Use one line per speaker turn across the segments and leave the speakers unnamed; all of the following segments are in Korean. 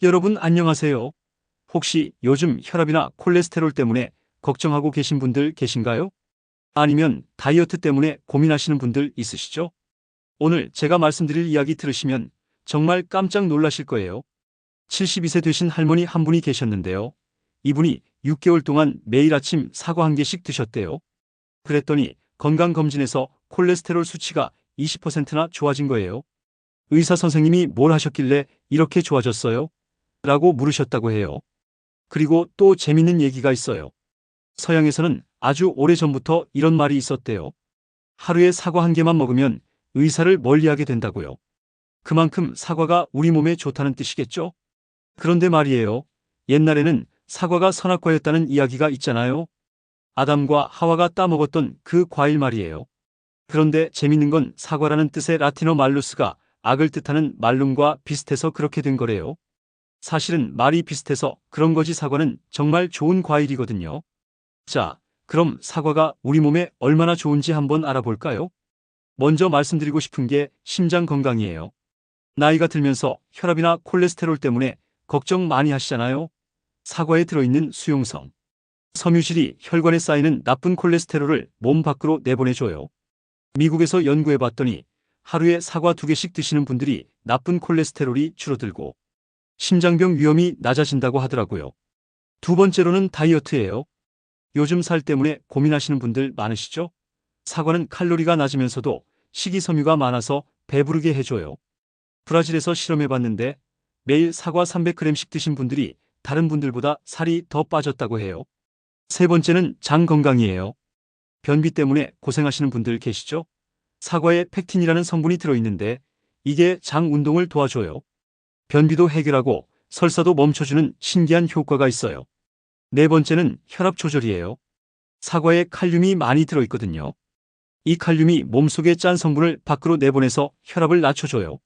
여러분 안녕하세요. 혹시 요즘 혈압이나 콜레스테롤 때문에 걱정하고 계신 분들 계신가요? 아니면 다이어트 때문에 고민하시는 분들 있으시죠? 오늘 제가 말씀드릴 이야기 들으시면 정말 깜짝 놀라실 거예요. 72세 되신 할머니 한 분이 계셨는데요. 이분이 6개월 동안 매일 아침 사과 한 개씩 드셨대요. 그랬더니 건강검진에서 콜레스테롤 수치가 20%나 좋아진 거예요. 의사 선생님이 뭘 하셨길래 이렇게 좋아졌어요? 라고 물으셨다고 해요. 그리고 또 재밌는 얘기가 있어요. 서양에서는 아주 오래전부터 이런 말이 있었대요. 하루에 사과 한 개만 먹으면 의사를 멀리하게 된다고요. 그만큼 사과가 우리 몸에 좋다는 뜻이겠죠? 그런데 말이에요. 옛날에는 사과가 선악과였다는 이야기가 있잖아요. 아담과 하와가 따먹었던 그 과일 말이에요. 그런데 재밌는 건 사과라는 뜻의 라틴어 말루스가 악을 뜻하는 말룸과 비슷해서 그렇게 된 거래요. 사실은 말이 비슷해서 그런 거지 사과는 정말 좋은 과일이거든요. 자, 그럼 사과가 우리 몸에 얼마나 좋은지 한번 알아볼까요? 먼저 말씀드리고 싶은 게 심장 건강이에요. 나이가 들면서 혈압이나 콜레스테롤 때문에 걱정 많이 하시잖아요. 사과에 들어있는 수용성, 섬유질이 혈관에 쌓이는 나쁜 콜레스테롤을 몸 밖으로 내보내줘요. 미국에서 연구해봤더니 하루에 사과 2개씩 드시는 분들이 나쁜 콜레스테롤이 줄어들고 심장병 위험이 낮아진다고 하더라고요. 두 번째로는 다이어트예요. 요즘 살 때문에 고민하시는 분들 많으시죠? 사과는 칼로리가 낮으면서도 식이섬유가 많아서 배부르게 해줘요. 브라질에서 실험해봤는데 매일 사과 300g씩 드신 분들이 다른 분들보다 살이 더 빠졌다고 해요. 세 번째는 장 건강이에요. 변비 때문에 고생하시는 분들 계시죠? 사과에 펙틴이라는 성분이 들어있는데 이게 장 운동을 도와줘요. 변비도 해결하고 설사도 멈춰주는 신기한 효과가 있어요. 네 번째는 혈압 조절이에요. 사과에 칼륨이 많이 들어있거든요. 이 칼륨이 몸속의 짠 성분을 밖으로 내보내서 혈압을 낮춰줘요.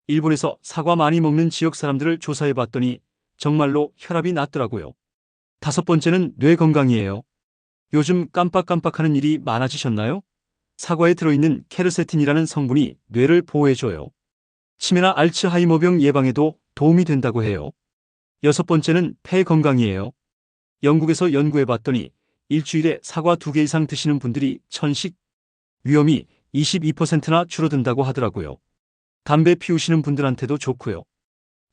일본에서 사과 많이 먹는 지역 사람들을 조사해봤더니 정말로 혈압이 낮더라고요. 다섯 번째는 뇌 건강이에요. 요즘 깜빡깜빡하는 일이 많아지셨나요? 사과에 들어있는 케르세틴이라는 성분이 뇌를 보호해줘요. 치매나 알츠하이머병 예방에도 도움이 된다고 해요. 여섯 번째는 폐 건강이에요. 영국에서 연구해봤더니 일주일에 사과 2개 이상 드시는 분들이 천식 위험이 22%나 줄어든다고 하더라고요. 담배 피우시는 분들한테도 좋고요.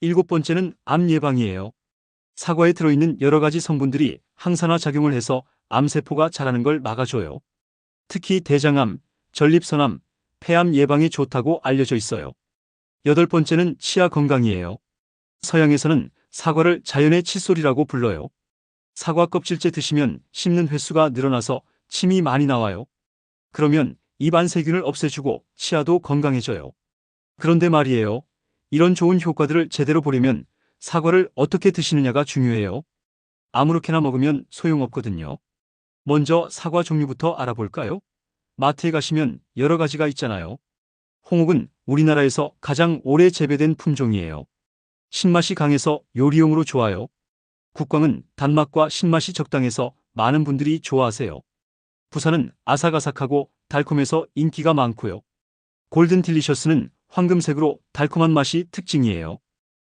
일곱 번째는 암 예방이에요. 사과에 들어있는 여러 가지 성분들이 항산화 작용을 해서 암세포가 자라는 걸 막아줘요. 특히 대장암, 전립선암, 폐암 예방에 좋다고 알려져 있어요. 여덟 번째는 치아 건강이에요. 서양에서는 사과를 자연의 칫솔이라고 불러요. 사과 껍질째 드시면 씹는 횟수가 늘어나서 침이 많이 나와요. 그러면 입안 세균을 없애주고 치아도 건강해져요. 그런데 말이에요. 이런 좋은 효과들을 제대로 보려면 사과를 어떻게 드시느냐가 중요해요. 아무렇게나 먹으면 소용없거든요. 먼저 사과 종류부터 알아볼까요? 마트에 가시면 여러 가지가 있잖아요. 홍옥은 우리나라에서 가장 오래 재배된 품종이에요. 신맛이 강해서 요리용으로 좋아요. 국광은 단맛과 신맛이 적당해서 많은 분들이 좋아하세요. 부산은 아삭아삭하고 달콤해서 인기가 많고요. 골든 딜리셔스는 황금색으로 달콤한 맛이 특징이에요.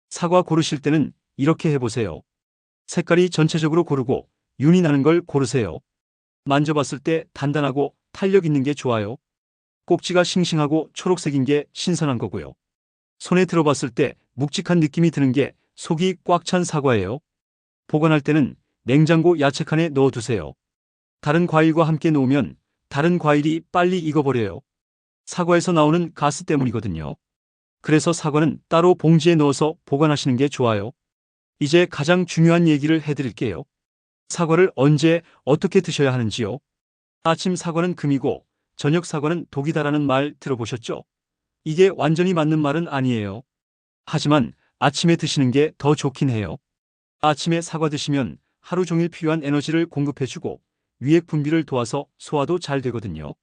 사과 고르실 때는 이렇게 해보세요. 색깔이 전체적으로 고르고 윤이 나는 걸 고르세요. 만져봤을 때 단단하고 탄력 있는 게 좋아요. 꼭지가 싱싱하고 초록색인 게 신선한 거고요. 손에 들어봤을 때 묵직한 느낌이 드는 게 속이 꽉 찬 사과예요. 보관할 때는 냉장고 야채칸에 넣어두세요. 다른 과일과 함께 놓으면 다른 과일이 빨리 익어버려요. 사과에서 나오는 가스 때문이거든요. 그래서 사과는 따로 봉지에 넣어서 보관하시는 게 좋아요. 이제 가장 중요한 얘기를 해드릴게요. 사과를 언제 어떻게 드셔야 하는지요? 아침 사과는 금이고 저녁 사과는 독이다라는 말 들어보셨죠? 이게 완전히 맞는 말은 아니에요. 하지만 아침에 드시는 게 더 좋긴 해요. 아침에 사과 드시면 하루 종일 필요한 에너지를 공급해주고 위액 분비를 도와서 소화도 잘 되거든요.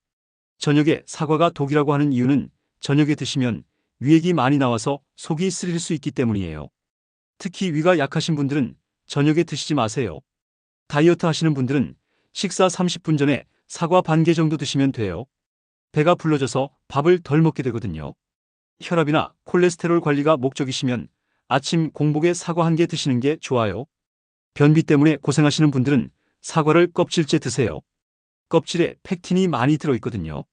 저녁에 사과가 독이라고 하는 이유는 저녁에 드시면 위액이 많이 나와서 속이 쓰릴 수 있기 때문이에요. 특히 위가 약하신 분들은 저녁에 드시지 마세요. 다이어트 하시는 분들은 식사 30분 전에 사과 반 개 정도 드시면 돼요. 배가 불러져서 밥을 덜 먹게 되거든요. 혈압이나 콜레스테롤 관리가 목적이시면 아침 공복에 사과 한 개 드시는 게 좋아요. 변비 때문에 고생하시는 분들은 사과를 껍질째 드세요. 껍질에 팩틴이 많이 들어있거든요.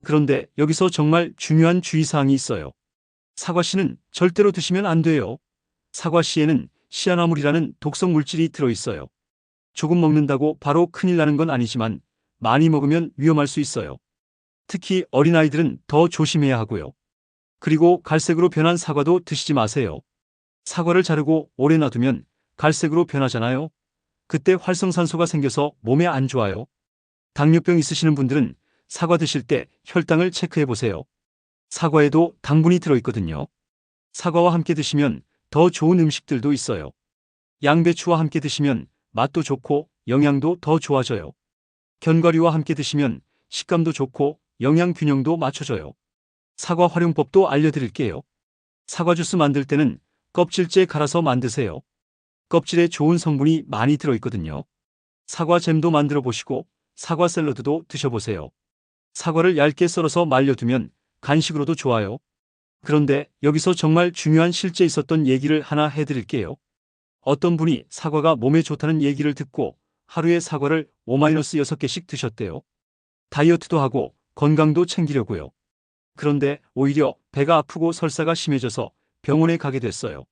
그런데 여기서 정말 중요한 주의사항이 있어요. 사과씨는 절대로 드시면 안 돼요. 사과씨에는 시아나물이라는 독성 물질이 들어있어요. 조금 먹는다고 바로 큰일 나는 건 아니지만 많이 먹으면 위험할 수 있어요. 특히 어린아이들은 더 조심해야 하고요. 그리고 갈색으로 변한 사과도 드시지 마세요. 사과를 자르고 오래 놔두면 갈색으로 변하잖아요. 그때 활성산소가 생겨서 몸에 안 좋아요. 당뇨병 있으시는 분들은 사과 드실 때 혈당을 체크해 보세요. 사과에도 당분이 들어있거든요. 사과와 함께 드시면 더 좋은 음식들도 있어요. 양배추와 함께 드시면 맛도 좋고 영양도 더 좋아져요. 견과류와 함께 드시면 식감도 좋고 영양 균형도 맞춰져요. 사과 활용법도 알려드릴게요. 사과 주스 만들 때는 껍질째 갈아서 만드세요. 껍질에 좋은 성분이 많이 들어있거든요. 사과 잼도 만들어 보시고 사과 샐러드도 드셔보세요. 사과를 얇게 썰어서 말려두면 간식으로도 좋아요. 그런데 여기서 정말 중요한 실제 있었던 얘기를 하나 해드릴게요. 어떤 분이 사과가 몸에 좋다는 얘기를 듣고 하루에 사과를 5-6개씩 드셨대요. 다이어트도 하고 건강도 챙기려고요. 그런데 오히려 배가 아프고 설사가 심해져서 병원에 가게 됐어요.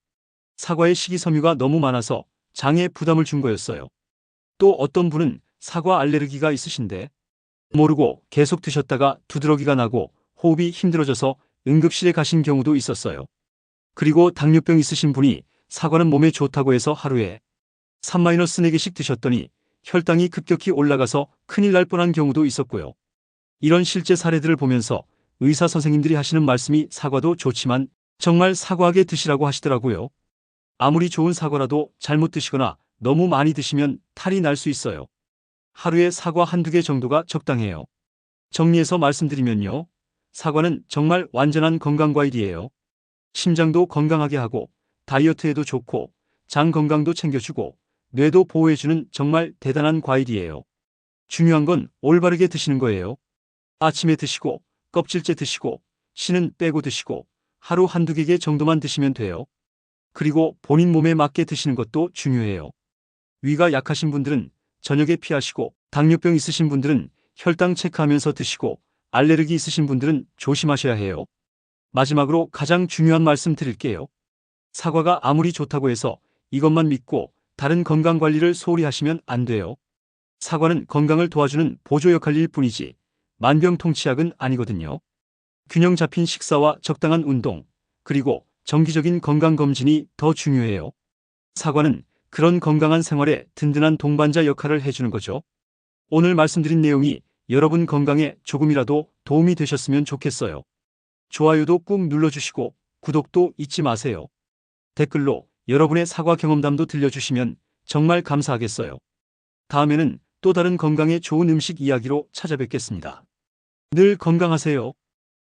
사과에 식이섬유가 너무 많아서 장에 부담을 준 거였어요. 또 어떤 분은 사과 알레르기가 있으신데 모르고 계속 드셨다가 두드러기가 나고 호흡이 힘들어져서 응급실에 가신 경우도 있었어요. 그리고 당뇨병 있으신 분이 사과는 몸에 좋다고 해서 하루에 3-4개씩 드셨더니 혈당이 급격히 올라가서 큰일 날 뻔한 경우도 있었고요. 이런 실제 사례들을 보면서 의사 선생님들이 하시는 말씀이 사과도 좋지만 정말 사과하게 드시라고 하시더라고요. 아무리 좋은 사과라도 잘못 드시거나 너무 많이 드시면 탈이 날 수 있어요. 하루에 사과 1-2개 정도가 적당해요. 정리해서 말씀드리면요. 사과는 정말 완전한 건강과일이에요. 심장도 건강하게 하고 다이어트에도 좋고 장 건강도 챙겨주고 뇌도 보호해주는 정말 대단한 과일이에요. 중요한 건 올바르게 드시는 거예요. 아침에 드시고 껍질째 드시고 씨는 빼고 드시고 하루 1-2개 정도만 드시면 돼요. 그리고 본인 몸에 맞게 드시는 것도 중요해요. 위가 약하신 분들은 저녁에 피하시고 당뇨병 있으신 분들은 혈당 체크하면서 드시고 알레르기 있으신 분들은 조심하셔야 해요. 마지막으로 가장 중요한 말씀 드릴게요. 사과가 아무리 좋다고 해서 이것만 믿고 다른 건강관리를 소홀히 하시면 안 돼요. 사과는 건강을 도와주는 보조 역할일 뿐이지 만병통치약은 아니거든요. 균형 잡힌 식사와 적당한 운동, 그리고 정기적인 건강검진이 더 중요해요. 사과는 그런 건강한 생활에 든든한 동반자 역할을 해주는 거죠. 오늘 말씀드린 내용이 여러분 건강에 조금이라도 도움이 되셨으면 좋겠어요. 좋아요도 꾹 눌러주시고 구독도 잊지 마세요. 댓글로 여러분의 사과 경험담도 들려주시면 정말 감사하겠어요. 다음에는 또 다른 건강에 좋은 음식 이야기로 찾아뵙겠습니다. 늘 건강하세요.